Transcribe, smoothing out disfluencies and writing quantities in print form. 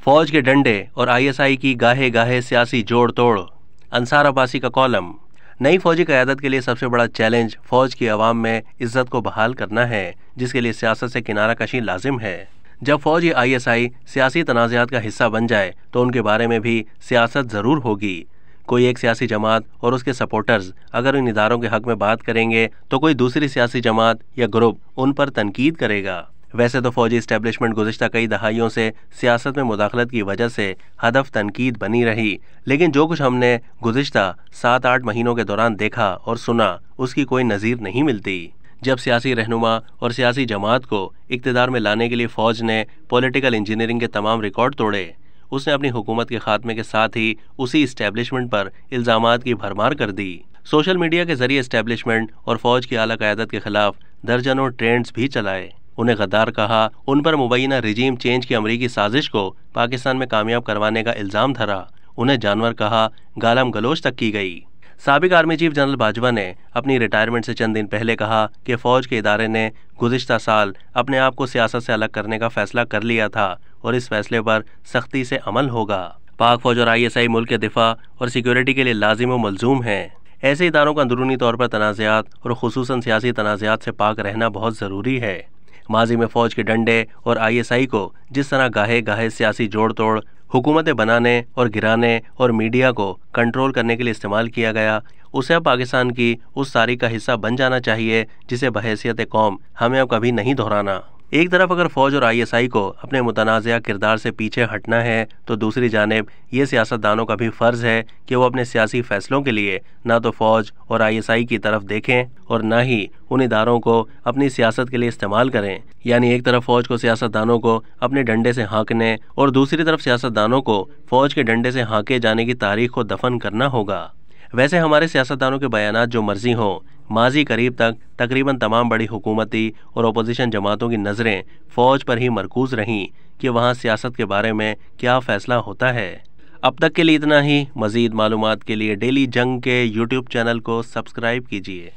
फौज के डंडे और ISI की गाहे गाहे सियासी जोड़ तोड़। अंसार अब्बासी का कॉलम। नई फौजी क़यादत के लिए सबसे बड़ा चैलेंज फौज की आवाम में इज्जत को बहाल करना है, जिसके लिए सियासत से किनारा कशी लाजिम है। जब फौज या ISI सियासी तनाज़ात का हिस्सा बन जाए तो उनके बारे में भी सियासत ज़रूर होगी। कोई एक सियासी जमात और उसके सपोर्टर्स अगर उन इदारों के हक में बात करेंगे तो कोई दूसरी सियासी जमात या ग्रुप उन पर तनकीद करेगा। वैसे तो फौजी इस्टेब्लिशमेंट गुज़िश्ता कई दहाइयों से सियासत में मुदाखलत की वजह से हदफ तनकीद बनी रही, लेकिन जो कुछ हमने गुज़िश्ता 7-8 महीनों के दौरान देखा और सुना उसकी कोई नज़ीर नहीं मिलती। जब सियासी रहनुमा और सियासी जमात को इक़्तिदार में लाने के लिए फ़ौज ने पॉलिटिकल इंजीनियरिंग के तमाम रिकॉर्ड तोड़े, उसने अपनी हुकूमत के खात्मे के साथ ही उसी इस्टेब्लिशमेंट पर इल्ज़ामात की भरमार कर दी। सोशल मीडिया के ज़रिए इस्टेब्लिशमेंट और फ़ौज की आला क़यादत के खिलाफ दर्जनों ट्रेंड्स भी चलाए। उन्हें गद्दार कहा, उन पर मुबैना रिजीम चेंज की अमरीकी साजिश को पाकिस्तान में कामयाब करवाने का इल्ज़ाम धरा। उन्हें जानवर कहा, गालम गलोच तक की गई। साबिक आर्मी चीफ जनरल बाजवा ने अपनी रिटायरमेंट से चंद दिन पहले कहा कि फ़ौज के इदारे ने गुज़िश्ता साल अपने आप को सियासत से अलग करने का फ़ैसला कर लिया था और इस फैसले पर सख्ती से अमल होगा। पाक फ़ौज और ISI मुल्क के दिफा और सिक्योरिटी के लिए लाजिम व मलजूम हैं। ऐसे इदारों का अंदरूनी तौर पर तनाज़ात और ख़ुसूसन सियासी तनाज़ात से पाक रहना बहुत ज़रूरी है। माजी में फ़ौज के डंडे और ISI को जिस तरह गाहे गाहे सियासी जोड़ तोड़, हुकूमतें बनाने और गिराने और मीडिया को कंट्रोल करने के लिए इस्तेमाल किया गया, उसे अब पाकिस्तान की उस तारीख का हिस्सा बन जाना चाहिए जिसे बहैसियत कौम हमें अब कभी नहीं दोहराना। एक तरफ अगर फ़ौज और ISI को अपने मुतनाज़ा किरदार से पीछे हटना है तो दूसरी जानिब ये सियासतदानों का भी फ़र्ज़ है कि वो अपने सियासी फ़ैसलों के लिए ना तो फ़ौज और ISI की तरफ देखें और ना ही उन इदारों को अपनी सियासत के लिए इस्तेमाल करें। यानी एक तरफ फ़ौज को सियासतदानों को अपने डंडे से हाँकने और दूसरी तरफ सियासतदानों को फ़ौज के डंडे से हाँके जाने की तारीख को दफन करना होगा। वैसे हमारे सियासतदानों के बयानात जो मर्जी हों, माजी करीब तक तकरीबन तमाम बड़ी हुकूमती और अपोजिशन जमातों की नज़रें फ़ौज पर ही मरकूज़ रहीं कि वहाँ सियासत के बारे में क्या फ़ैसला होता है। अब तक के लिए इतना ही। मज़ीद मालूमात के लिए डेली जंग के YouTube चैनल को सब्सक्राइब कीजिए।